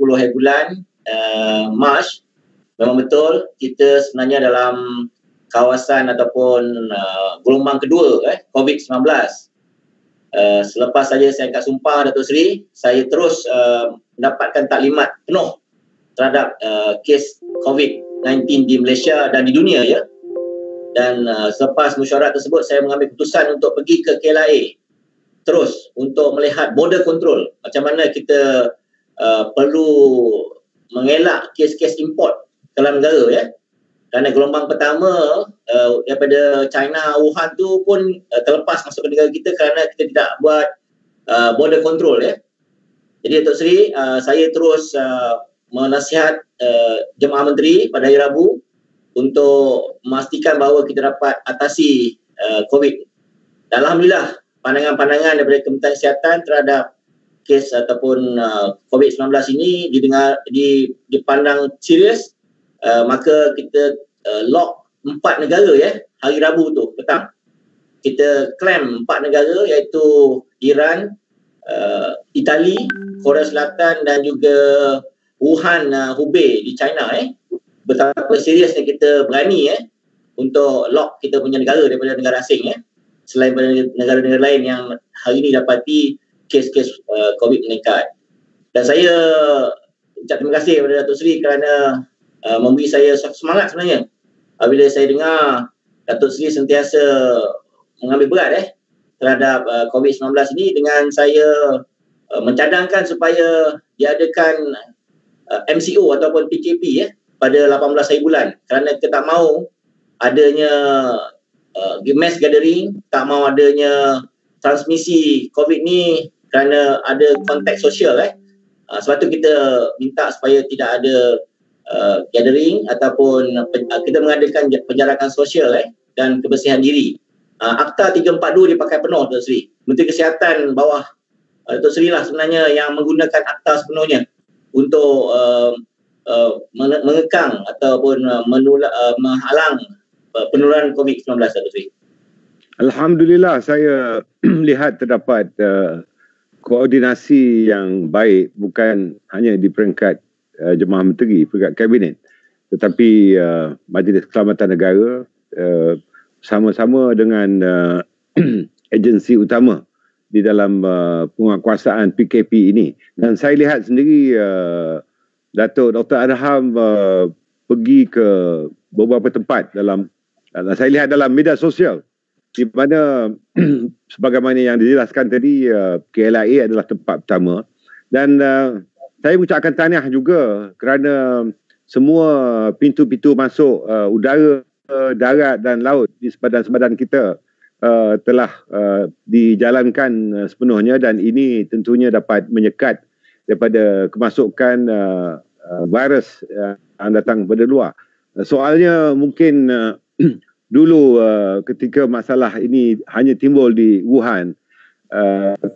10 hari bulan Mac, memang betul kita sebenarnya dalam kawasan ataupun gelombang kedua COVID-19. Selepas saja saya angkat sumpah Datuk Seri, saya terus mendapatkan taklimat penuh terhadap kes COVID-19 di Malaysia dan di dunia ya. Dan selepas mesyuarat tersebut, saya mengambil keputusan untuk pergi ke KLIA terus untuk melihat border control, macam mana kita perlu mengelak kes-kes import ke dalam negara ya. Kerana gelombang pertama daripada China, Wuhan tu pun terlepas masuk ke negara kita kerana kita tidak buat border control ya. Jadi Datuk Seri, saya terus menasihat Jemaah Menteri pada hari Rabu untuk memastikan bahawa kita dapat atasi COVID. Dan Alhamdulillah, pandangan-pandangan daripada Kementerian Kesihatan terhadap kes ataupun COVID-19 ini dipandang serius. Maka kita lock 4 negara ya, hari Rabu tu petang. Kita claim 4 negara iaitu Iran, Itali, Korea Selatan dan juga Wuhan, Hubei di China Betapa seriusnya kita berani untuk lock kita punya negara daripada negara asing selain daripada negara-negara lain yang hari ini dapati kes-kes COVID meningkat. Dan saya ucap terima kasih kepada Datuk Seri kerana memberi saya semangat sebenarnya bila saya dengar Datuk Seri sentiasa mengambil berat terhadap COVID-19 ini dengan saya mencadangkan supaya diadakan MCO ataupun PKP pada 18 hari bulan kerana kita tak mahu adanya mass gathering, tak mahu adanya transmisi COVID ni kerana ada konteks sosial sebab tu kita minta supaya tidak ada gathering ataupun kita mengadakan penjarakan sosial dan kebersihan diri. Akta 342 dipakai penuh Datuk Seri. Menteri Kesihatan bawah Datuk Seri lah sebenarnya yang menggunakan akta sepenuhnya untuk mengekang ataupun menghalang penularan COVID-19 Datuk Seri. Alhamdulillah, saya melihat terdapat koordinasi yang baik bukan hanya di peringkat Jemaah Menteri, peringkat Kabinet, tetapi Majlis Keselamatan Negara sama-sama dengan agensi utama di dalam penguatkuasaan PKP ini. Dan saya lihat sendiri Datuk Dr. Adham pergi ke beberapa tempat saya lihat dalam media sosial di mana sebagaimana yang dijelaskan tadi, KLIA adalah tempat pertama dan saya mengucapkan tahniah juga kerana semua pintu-pintu masuk udara, darat dan laut di sempadan-sempadan kita telah dijalankan sepenuhnya dan ini tentunya dapat menyekat daripada kemasukan virus yang datang dari luar. Soalnya mungkin dulu ketika masalah ini hanya timbul di Wuhan,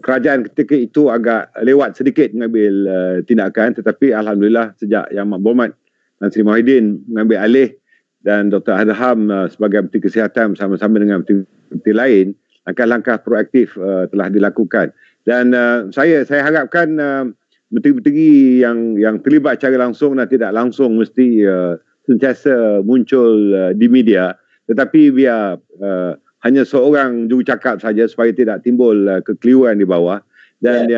kerajaan ketika itu agak lewat sedikit mengambil tindakan, tetapi Alhamdulillah sejak Yang Berhormat Tan Sri Muhyiddin mengambil alih dan Dr. Adham sebagai Menteri Kesihatan bersama-sama dengan menteri lain, langkah-langkah proaktif telah dilakukan. Dan saya harapkan menteri-menteri yang terlibat secara langsung dan tidak langsung mesti sentiasa muncul di media, tetapi biar hanya seorang jurucakap saja supaya tidak timbul kekeliruan di bawah. Dan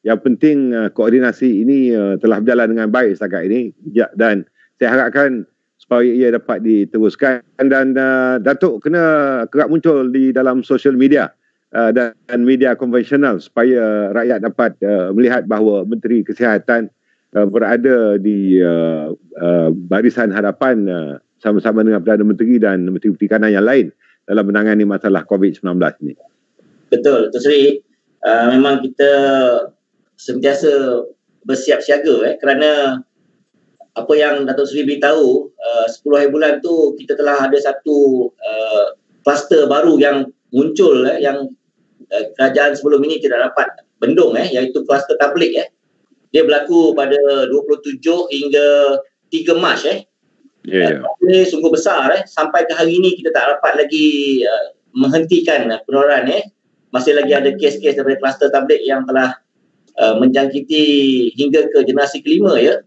yang penting koordinasi ini telah berjalan dengan baik setakat ini dan saya harapkan supaya ia dapat diteruskan dan Datuk kena kerap muncul di dalam social media dan media konvensional supaya rakyat dapat melihat bahawa Menteri Kesihatan berada di barisan hadapan sama-sama dengan Perdana Menteri dan Menteri-Menteri kanan yang lain dalam menangani masalah COVID-19 ini. Betul, Datuk Seri. Memang kita sentiasa bersiap siaga kerana apa yang Datuk Seri beritahu, 10 hari bulan tu kita telah ada satu kluster baru yang muncul yang kerajaan sebelum ini tidak dapat bendung iaitu kluster tablik Dia berlaku pada 27 hingga 3 Mac Ini sungguh besar sampai ke hari ini kita tak dapat lagi menghentikan penularan Masih lagi ada kes-kes daripada kluster tablik yang telah menjangkiti hingga ke generasi kelima ya.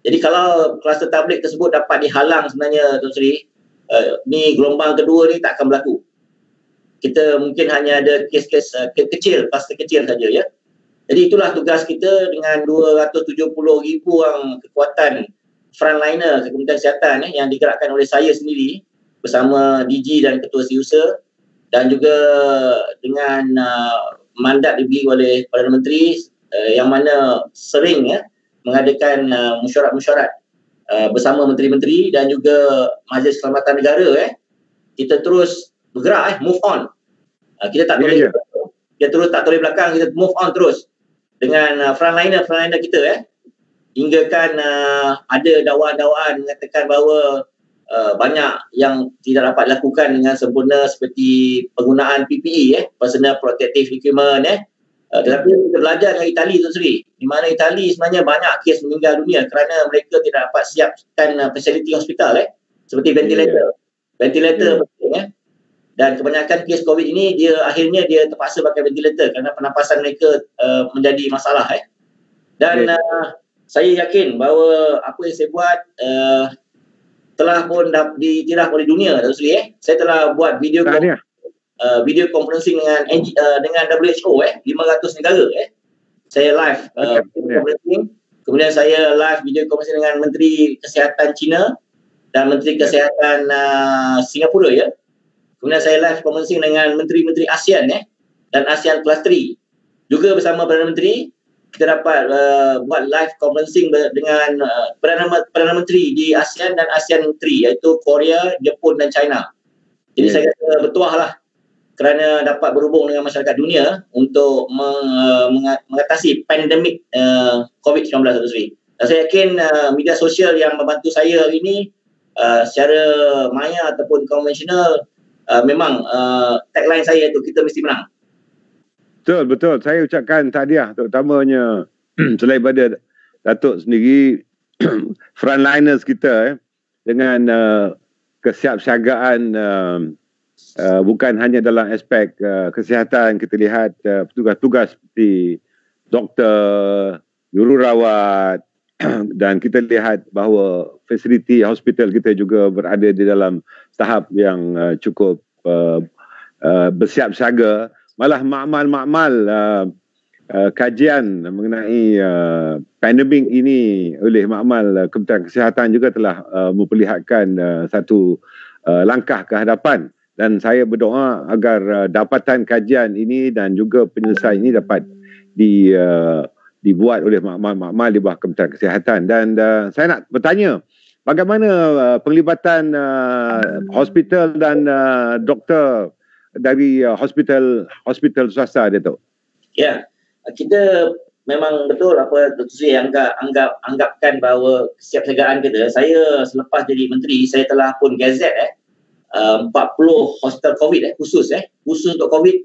Jadi kalau kluster tablik tersebut dapat dihalang sebenarnya Tuan Sri, ni gelombang kedua ni tak akan berlaku. Kita mungkin hanya ada kes-kes kecil, kluster kecil saja ya. Jadi itulah tugas kita dengan 270,000 orang kekuatan frontliner Kementerian Kesihatan yang digerakkan oleh saya sendiri bersama DG dan Ketua Setiausaha, dan juga dengan mandat diberi oleh Perdana Menteri yang mana sering mengadakan mesyuarat-mesyuarat bersama menteri-menteri dan juga Majlis Keselamatan Negara. Kita terus bergerak, move on. Kita tak boleh kita terus tak boleh belakang, kita move on terus dengan frontliner kita hinggakan ada dakwaan-dakwaan mengatakan bahawa banyak yang tidak dapat dilakukan dengan sempurna seperti penggunaan PPE, Personal Protective Equipment. Tetapi kita belajar dari Itali Tuan Sri, di mana Itali sebenarnya banyak kes meninggal dunia kerana mereka tidak dapat siapkan fasiliti hospital seperti ventilator. Ventilator penting dan kebanyakan kes COVID ini akhirnya dia terpaksa pakai ventilator kerana pernafasan mereka menjadi masalah. Dan saya yakin bahawa apa yang saya buat telah pun diiktiraf oleh dunia Tuan Sri. Saya telah buat video conferencing dengan WHO 500 negara. Saya live conferencing. Kemudian saya live video conferencing dengan Menteri Kesihatan China dan Menteri Kesihatan Singapura ya. Kemudian saya live conferencing dengan menteri-menteri ASEAN dan ASEAN Plus 3. Juga bersama Perdana Menteri kita dapat buat live conferencing dengan Perdana Menteri di ASEAN dan ASEAN 3 iaitu Korea, Jepun dan China. Jadi saya rasa bertuah lah kerana dapat berhubung dengan masyarakat dunia untuk mengatasi pandemik COVID-19 Tuan Sri. Dan saya yakin media sosial yang membantu saya hari ini secara maya ataupun konvensional memang tagline saya itu kita mesti menang. Betul. Saya ucapkan tahniah terutamanya selain pada Datuk sendiri frontliners kita dengan kesiapsiagaan bukan hanya dalam aspek kesihatan. Kita lihat petugas-petugas seperti doktor, jururawat dan kita lihat bahawa fasiliti hospital kita juga berada di dalam tahap yang cukup bersiap-siaga. Malah makmal kajian mengenai pandemik ini oleh makmal Kementerian Kesihatan juga telah memperlihatkan satu langkah ke hadapan, dan saya berdoa agar dapatan kajian ini dan juga penyelesaian ini dapat dibuat oleh makmal di bawah Kementerian Kesihatan. Dan saya nak bertanya, bagaimana penglibatan hospital dan doktor dari hospital swasta, Datuk? Ya, kita memang betul apa Dr. Sri anggapkan bahawa kesiapsiagaan kita. Saya selepas jadi menteri, saya telah pun gazet 40 hospital COVID khusus untuk COVID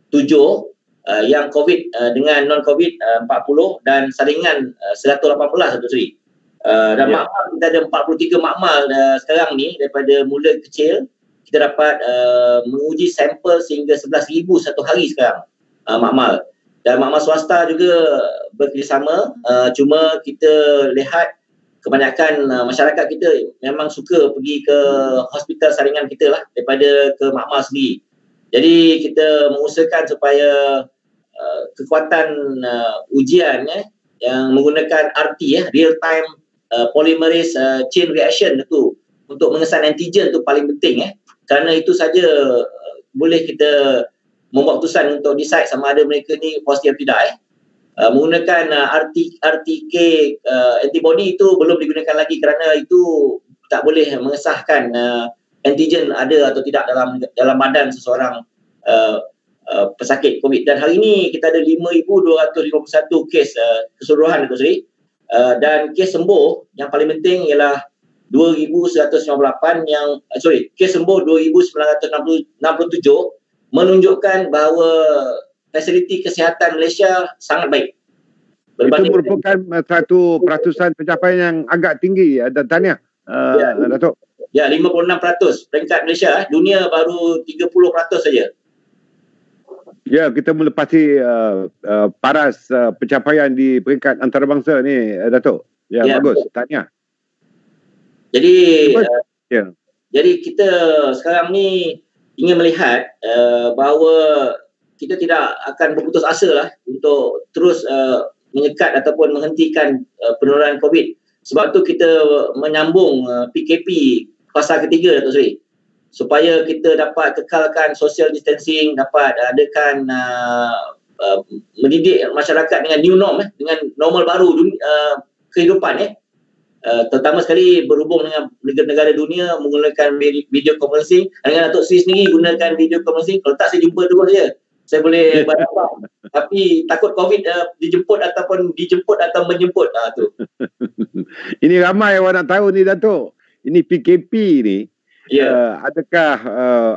7, yang COVID dengan non-COVID 40 dan saringan 118 Dr. Sri. Dan makmal kita ada 43 makmal sekarang ni. Daripada mula kecil kita dapat menguji sampel sehingga 11,000 satu hari sekarang makmal. Dan makmal swasta juga bekerjasama. Cuma kita lihat kebanyakan masyarakat kita memang suka pergi ke hospital saringan kita lah daripada ke makmal sendiri. Jadi kita mengusahakan supaya kekuatan ujian yang menggunakan RT real time polymerase chain reaction itu untuk mengesan antigen itu paling penting kerana itu saja boleh kita membuat keputusan untuk decide sama ada mereka ni positif atau tidak. Menggunakan RTK antibody itu belum digunakan lagi kerana itu tak boleh mengesahkan antigen ada atau tidak dalam badan seseorang pesakit COVID. Dan hari ini kita ada 5,251 kes keseluruhan Dr. Sri. Dan kes sembuh yang paling penting ialah 2,198 kes sembuh 2,967 menunjukkan bahawa fasiliti kesihatan Malaysia sangat baik. Itu merupakan satu peratusan pencapaian yang agak tinggi dan tahniah Datuk. Ya, 56% peringkat Malaysia. Dunia baru 30% saja. Ya, kita melepasi paras pencapaian di peringkat antarabangsa ni, Datuk. Ya, bagus. Tanya. Jadi, jadi kita sekarang ni ingin melihat bahawa kita tidak akan berputus asa lah untuk terus menyekat ataupun menghentikan penularan COVID. Sebab tu kita menyambung PKP fasa ketiga, Datuk Seri, supaya kita dapat kekalkan social distancing, dapat adakan mendidik masyarakat dengan new norm, dengan normal baru kehidupan, terutama sekali berhubung dengan negara-negara dunia menggunakan video conferencing. Dengan Datuk Seri sendiri gunakan video conferencing, kalau tak saya jumpa terus je, saya boleh berapa. Tapi takut COVID dijemput ataupun menjemput tu. Ini ramai orang nak tahu ni, Datuk. Ini PKP ni, adakah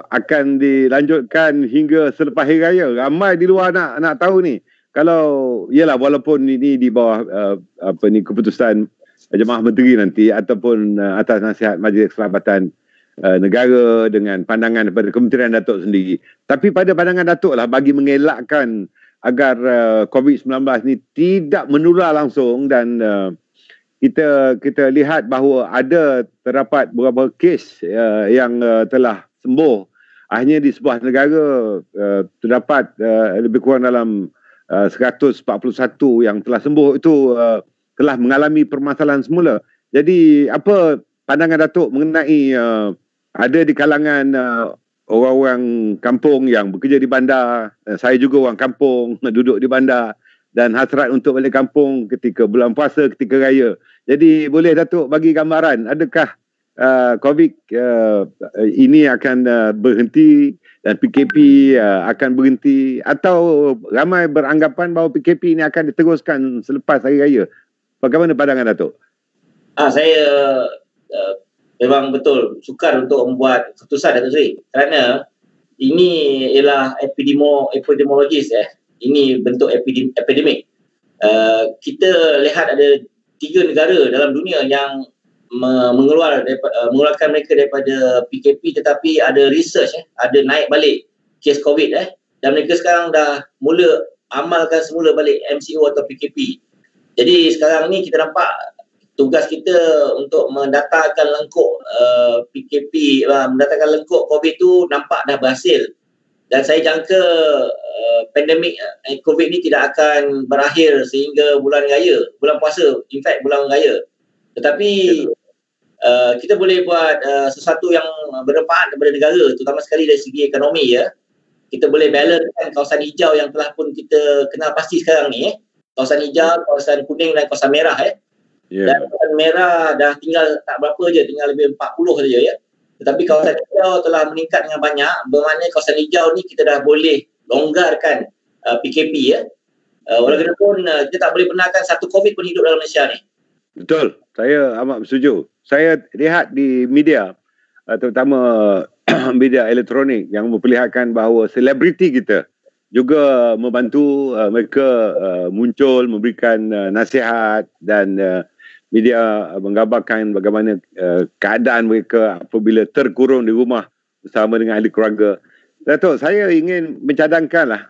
akan dilanjutkan hingga selepas Hari Raya? Ramai di luar nak tahu ni. Kalau yalah, walaupun ini di bawah keputusan Jemaah Menteri nanti ataupun atas nasihat Majlis Keselamatan Negara dengan pandangan daripada Kementerian Datuk sendiri. Tapi pada pandangan Datuk lah, bagi mengelakkan agar COVID-19 ni tidak menular langsung, dan kita lihat bahawa ada terdapat beberapa kes yang telah sembuh. Akhirnya di sebuah negara terdapat lebih kurang dalam 141 yang telah sembuh itu telah mengalami permasalahan semula. Jadi apa pandangan Datuk mengenai ada di kalangan orang-orang kampung yang bekerja di bandar, saya juga orang kampung duduk di bandar, dan hasrat untuk balik kampung ketika bulan puasa, ketika raya. Jadi boleh Datuk bagi gambaran, adakah COVID ini akan berhenti dan PKP akan berhenti, atau ramai beranggapan bahawa PKP ini akan diteruskan selepas Hari Raya? Bagaimana pandangan Datuk? Saya memang betul sukar untuk membuat keputusan, Datuk Seri, kerana ini ialah epidemiologis. Ini bentuk epidemik. Kita lihat ada 3 negara dalam dunia yang mengeluarkan mereka daripada PKP, tetapi ada research, ada naik balik kes COVID, dan mereka sekarang dah mula amalkan semula balik MCO atau PKP. Jadi sekarang ni kita nampak tugas kita untuk mendatangkan lengkuk PKP, mendatangkan lengkuk COVID tu nampak dah berhasil. Dan saya jangka pandemik COVID ni tidak akan berakhir sehingga bulan raya, bulan puasa, in fact bulan raya. Tetapi kita boleh buat sesuatu yang bermanfaat kepada negara, terutama sekali dari segi ekonomi. Kita boleh balancekan kawasan hijau yang telah pun kita kenal pasti sekarang ni. Kawasan hijau, kawasan kuning dan kawasan merah. Dan kawasan merah dah tinggal tak berapa je, tinggal lebih 40 saja. Tetapi kawasan hijau telah meningkat dengan banyak. Bermakna kawasan hijau ni kita dah boleh longgarkan PKP. Walaupun kita tak boleh benarkan satu COVID pun hidup dalam Malaysia ni. Betul, saya amat bersetuju. Saya lihat di media, terutama media elektronik, yang memperlihatkan bahawa selebriti kita juga membantu mereka muncul, memberikan nasihat, dan media menggambarkan bagaimana keadaan mereka apabila terkurung di rumah bersama dengan ahli keluarga. Datuk, saya ingin mencadangkanlah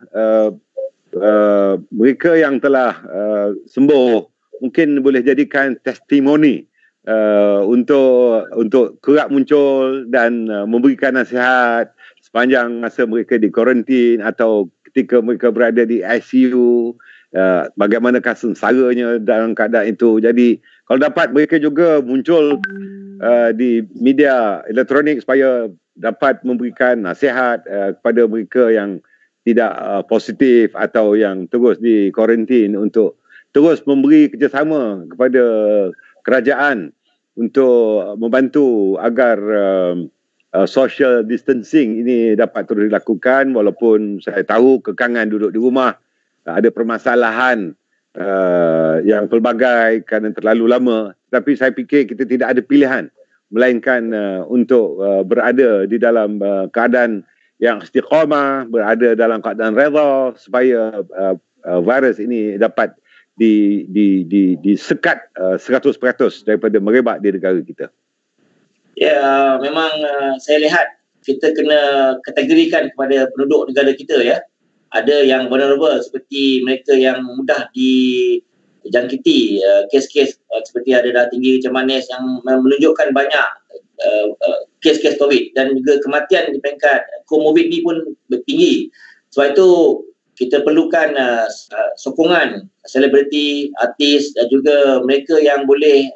mereka yang telah sembuh mungkin boleh jadikan testimoni untuk kerap muncul dan memberikan nasihat sepanjang masa mereka di kuarantin atau ketika mereka berada di ICU, bagaimanakah sengsaranya dalam keadaan itu. Jadi kalau dapat mereka juga muncul di media elektronik supaya dapat memberikan nasihat kepada mereka yang tidak positif atau yang terus di kuarantin, untuk terus memberi kerjasama kepada kerajaan untuk membantu agar social distancing ini dapat terus dilakukan. Walaupun saya tahu kekangan duduk di rumah, ada permasalahan yang pelbagai kerana terlalu lama, tapi saya fikir kita tidak ada pilihan melainkan untuk berada di dalam keadaan yang istiqamah, berada dalam keadaan redha supaya virus ini dapat disekat 100% daripada merebak di negara kita. Ya, memang saya lihat kita kena kategorikan kepada penduduk negara kita. ada yang vulnerable seperti mereka yang mudah dijangkiti kes-kes seperti ada darah tinggi, kencing manis yang menunjukkan banyak kes-kes COVID, dan juga kematian di peringkat komorbid ni pun tinggi. Sebab itu kita perlukan sokongan selebriti, artis dan juga mereka yang boleh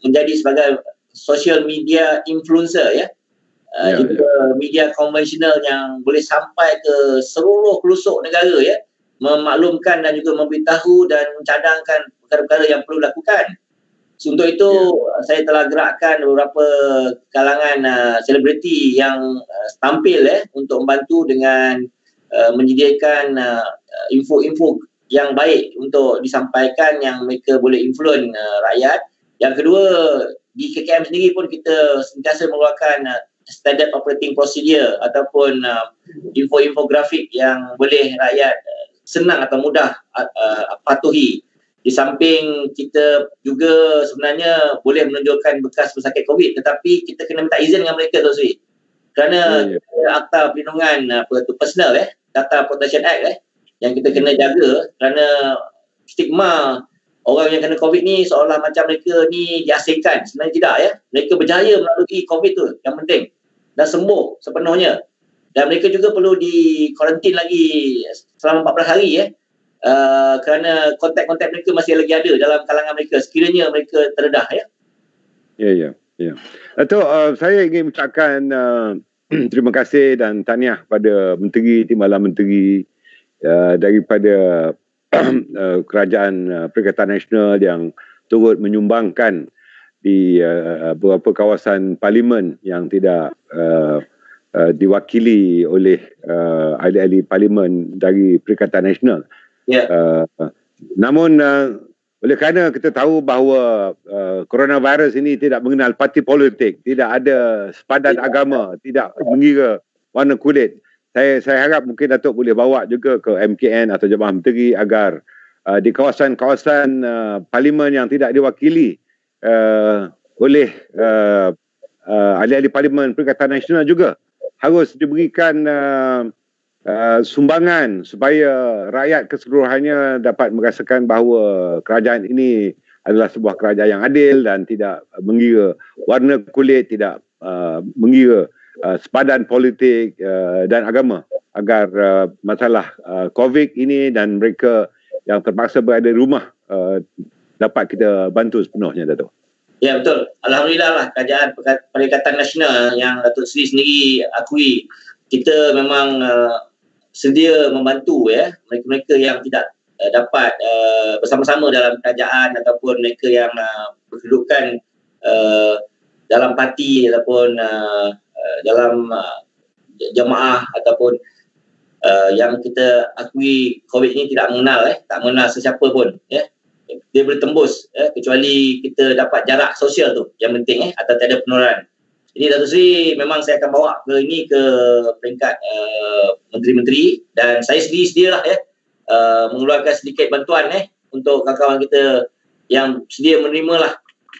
menjadi sebagai social media influencer juga media konvensional yang boleh sampai ke seluruh pelosok negara memaklumkan dan juga memberitahu dan mencadangkan perkara-perkara yang perlu dilakukan. So, untuk itu saya telah gerakkan beberapa kalangan selebriti yang tampil untuk membantu dengan menyediakan info-info yang baik untuk disampaikan yang mereka boleh influence rakyat. Yang kedua, di KKM sendiri pun kita sentiasa mengeluarkan standard operating procedure ataupun infografik yang boleh rakyat senang atau mudah patuhi. Di samping kita juga sebenarnya boleh menunjukkan bekas pesakit COVID, tetapi kita kena minta izin dengan mereka tu Sri. Kerana Akta Perlindungan Personal Data Protection Act yang kita kena jaga, kerana stigma orang yang kena COVID ni seolah macam mereka ni diasingkan. Sebenarnya tidak mereka berjaya melalui COVID tu yang penting dan sembuh sepenuhnya, dan mereka juga perlu di kuarantin lagi selama 14 hari kerana kontak-kontak mereka masih lagi ada dalam kalangan mereka sekiranya mereka terdedah Ya. Datuk, saya ingin mengucapkan terima kasih dan tahniah pada Menteri Timbalan Menteri daripada Kerajaan Perikatan Nasional yang turut menyumbangkan di beberapa kawasan parlimen yang tidak diwakili oleh ahli-ahli parlimen dari Perikatan Nasional. Namun oleh kerana kita tahu bahawa coronavirus ini tidak mengenal parti politik, tidak ada sepadan agama, tidak mengira warna kulit, saya harap mungkin Datuk boleh bawa juga ke MKN atau Jabatan Menteri agar di kawasan-kawasan parlimen yang tidak diwakili oleh ahli-ahli parlimen Perikatan Nasional juga harus diberikan sumbangan supaya rakyat keseluruhannya dapat merasakan bahawa kerajaan ini adalah sebuah kerajaan yang adil dan tidak mengira warna kulit, tidak mengira sepadan politik dan agama, agar masalah COVID ini dan mereka yang terpaksa berada di rumah dapat kita bantu sepenuhnya, Datuk. Ya, betul. Alhamdulillah lah Kerajaan Perikatan Nasional yang Datuk Seri sendiri akui, kita memang sedia membantu mereka-mereka yang tidak dapat bersama-sama dalam kerajaan ataupun mereka yang berkedudukan dalam parti ataupun dalam jamaah ataupun yang kita akui COVID ini tidak mengenal tak mengenal sesiapa pun dia boleh tembus kecuali kita dapat jarak sosial tu yang penting atau tiada penularan. Jadi Datuk Seri memang saya akan bawa ke peringkat menteri-menteri, dan saya sendiri sedialah mengeluarkan sedikit bantuan untuk kawan-kawan kita yang sedia menerima lah.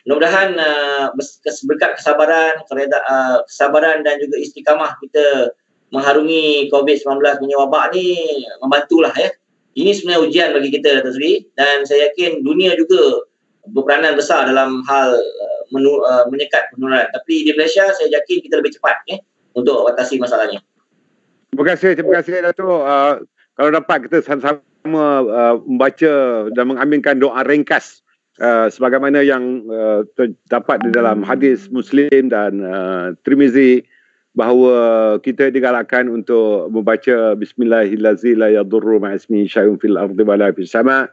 Mudah-mudahan berkat kesabaran dan juga istiqamah kita mengharungi COVID-19 punya wabak ni membantulah Ini sebenarnya ujian bagi kita, Datuk Seri, dan saya yakin dunia juga berperanan besar dalam hal menyekat penularan. Tapi di Malaysia saya yakin kita lebih cepat untuk atasi masalahnya. Terima kasih Datuk. Kalau dapat kita sama-sama membaca dan mengaminkan doa ringkas sebagaimana yang terdapat di dalam hadis Muslim dan Tirmizi, bahawa kita digalakkan untuk membaca Bismillahirrahmanirrahim la yadurru ma'ismihi syai'un fil ardi wala fis sama'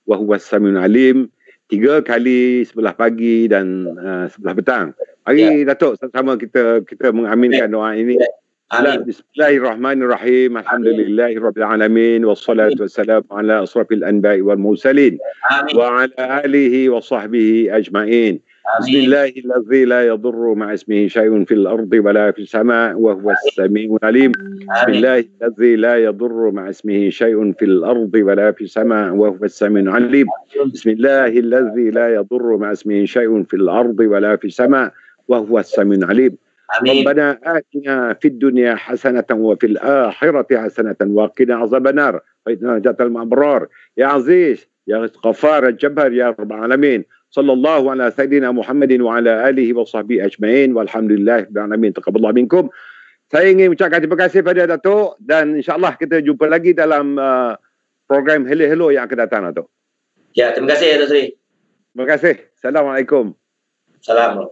wa huwas samiul alim 3 kali sebelah pagi dan sebelah petang. Mari Datuk sama-sama kita mengaminkan doa ini. Bismillahirrahmanirrahim. Alhamdulillahirabbil alamin wassalatu wassalamu ala asrafil anbiya'i wal mursalin wa ala alihi wa sahbihi ajma'in. Bismillahirrahmanirrahim la yadurru ma'ismihi syai'un fil ardi wala fis sama' wa huwas samiul alim. Bismillahirrahmanirrahim la yadurru ma'ismihi syai'un fil ardi wala fis sama' wa huwas samiul alim. Bismillahirrahmanirrahim la yadurru ma'ismihi syai'un fil ardi wala fis sama' wa huwas samiul alim. Amin. Rabbana atina fid dunya hasanatan wa fil akhirati hasanatan wa qina azaban nar. Fa inna jatal ma'brar. Ya Aziz, ya Ghaffar, ya Jabbar, ya Rabbal alamin. Sallallahu ala sayyidina Muhammadin wa ala alihi wa sahbihi ajma'in. Walhamdulillah rabbil alamin. Taqabbalallahu minkum. Saya ingin ucapkan terima kasih pada Datuk, dan insya-Allah kita jumpa lagi dalam program Hello yang akan datang, Datuk. Ya, terima kasih Datuk Seri. Terima kasih. Assalamualaikum. Salam.